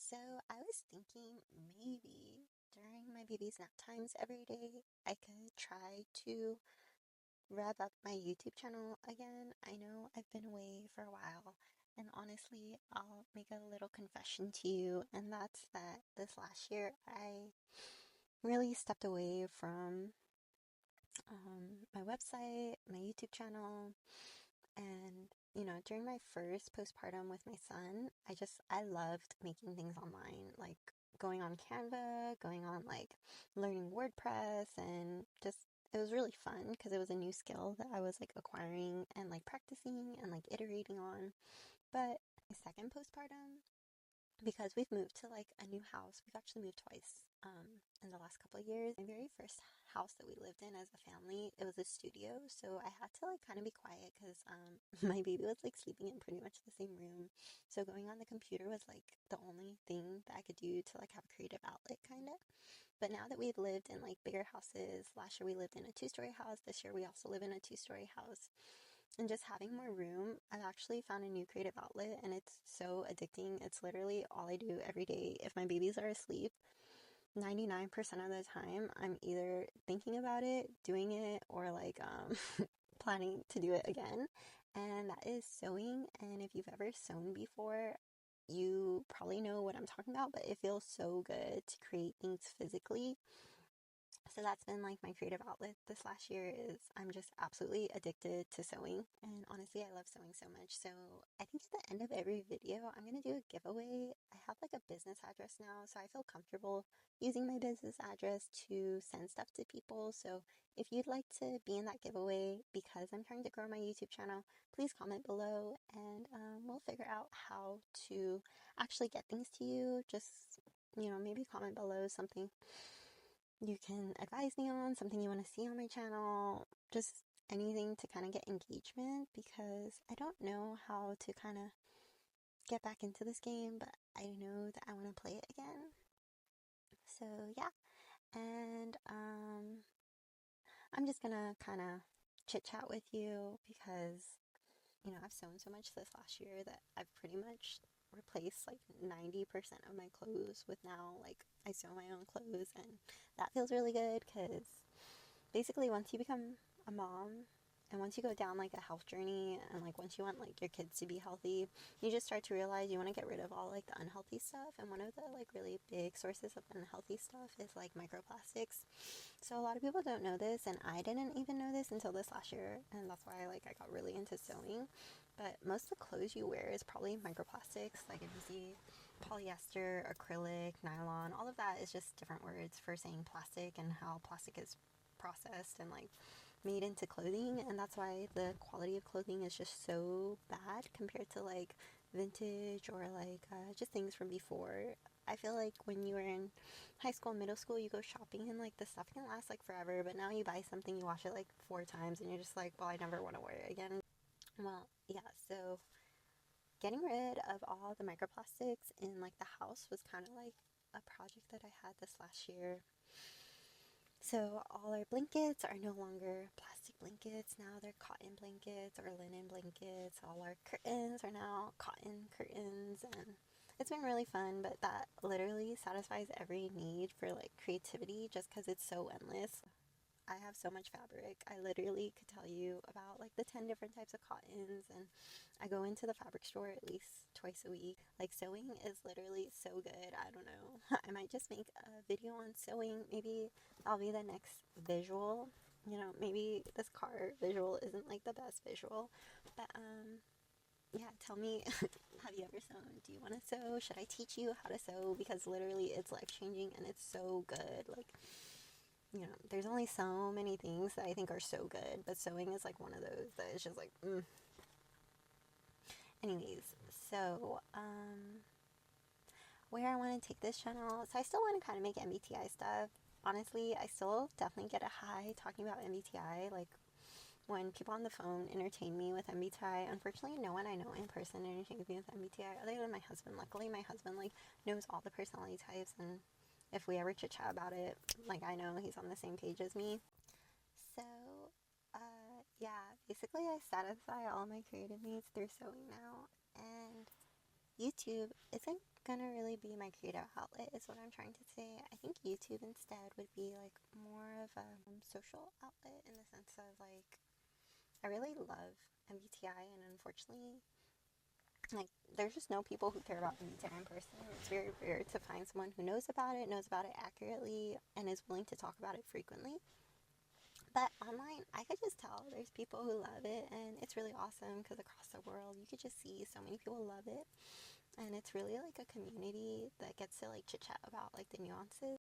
So I was thinking maybe during my baby's nap times every day, I could try to rev up my YouTube channel again. I know I've been away for a while, and honestly, I'll make a little confession to you, and that's that this last year I really stepped away from my website, my YouTube channel, and during my first postpartum with my son, I loved making things online, like going on Canva, going on like learning WordPress, and just it was really fun because it was a new skill that I was like acquiring and like practicing and like iterating on. But my second postpartum, because we've moved to like a new house. We've actually moved twice in the last couple of years. My very first house that we lived in as a family, it was a studio, so I had to like kind of be quiet because my baby was like sleeping in pretty much the same room. So going on the computer was like the only thing that I could do to like have a creative outlet kind of. But now that we've lived in like bigger houses, last year we lived in a two-story house. This year we also live in a two-story house, and just having more room, I've actually found a new creative outlet and it's so addicting. It's literally all I do every day. If my babies are asleep, 99% of the time, I'm either thinking about it, doing it, or like planning to do it again. And that is sewing. And if you've ever sewn before, you probably know what I'm talking about, but it feels so good to create things physically. So that's been like my creative outlet this last year is I'm just absolutely addicted to sewing, and honestly I love sewing so much. So I think at the end of every video I'm going to do a giveaway. I have like a business address now, so I feel comfortable using my business address to send stuff to people. So if you'd like to be in that giveaway because I'm trying to grow my YouTube channel, please comment below, and we'll figure out how to actually get things to you. Just maybe comment below something you can advise me on, something you want to see on my channel, just anything to kind of get engagement, because I don't know how to kind of get back into this game, but I know that I want to play it again. So yeah, and I'm just gonna kind of chit chat with you because I've sewn so much this last year that I've pretty much replaced like 90% of my clothes with now like I sew my own clothes, and that feels really good because basically once you become a mom and once you go down like a health journey and like once you want like your kids to be healthy, you just start to realize you want to get rid of all like the unhealthy stuff. And one of the like really big sources of unhealthy stuff is like microplastics. So a lot of people don't know this, and I didn't even know this until this last year, and that's why like I got really into sewing. But most of the clothes you wear is probably microplastics. Like if you see polyester, acrylic, nylon, all of that is just different words for saying plastic and how plastic is processed and like made into clothing. And that's why the quality of clothing is just so bad compared to like vintage or like just things from before. I feel like when you were in high school, middle school, you go shopping and like the stuff can last like forever, but now you buy something, you wash it like 4 times and you're just like, well, I never want to wear it again. Well, yeah, so getting rid of all the microplastics in like the house was kind of like a project that I had this last year. So all our blankets are no longer plastic blankets. Now they're cotton blankets or linen blankets. All our curtains are now cotton curtains, and it's been really fun, but that literally satisfies every need for like creativity just because it's so endless. I have so much fabric. I literally could tell you about like the 10 different types of cottons, and I go into the fabric store at least twice a week. Like sewing is literally so good. I don't know. I might just make a video on sewing. Maybe I'll be the next visual. Maybe this car visual isn't like the best visual, but yeah, tell me, have you ever sewn? Do you want to sew? Should I teach you how to sew? Because literally it's life changing and it's so good. Like, there's only so many things that I think are so good, but sewing is like one of those that is just like, Anyways, so, where I want to take this channel, so I still want to kind of make MBTI stuff. Honestly, I still definitely get a high talking about MBTI, like, when people on the phone entertain me with MBTI. Unfortunately, no one I know in person entertains me with MBTI other than my husband. Luckily, my husband, like, knows all the personality types, and if we ever chit-chat about it, like, I know he's on the same page as me. So, yeah, basically I satisfy all my creative needs through sewing now, and YouTube isn't gonna really be my creative outlet, is what I'm trying to say. I think YouTube instead would be like more of a social outlet in the sense of like, I really love MBTI, and unfortunately, like, there's just no people who care about MBTI in person. It's very rare to find someone who knows about it accurately, and is willing to talk about it frequently. But online, I could just tell there's people who love it, and it's really awesome because across the world, you could just see so many people love it, and it's really like a community that gets to like chit chat about like the nuances.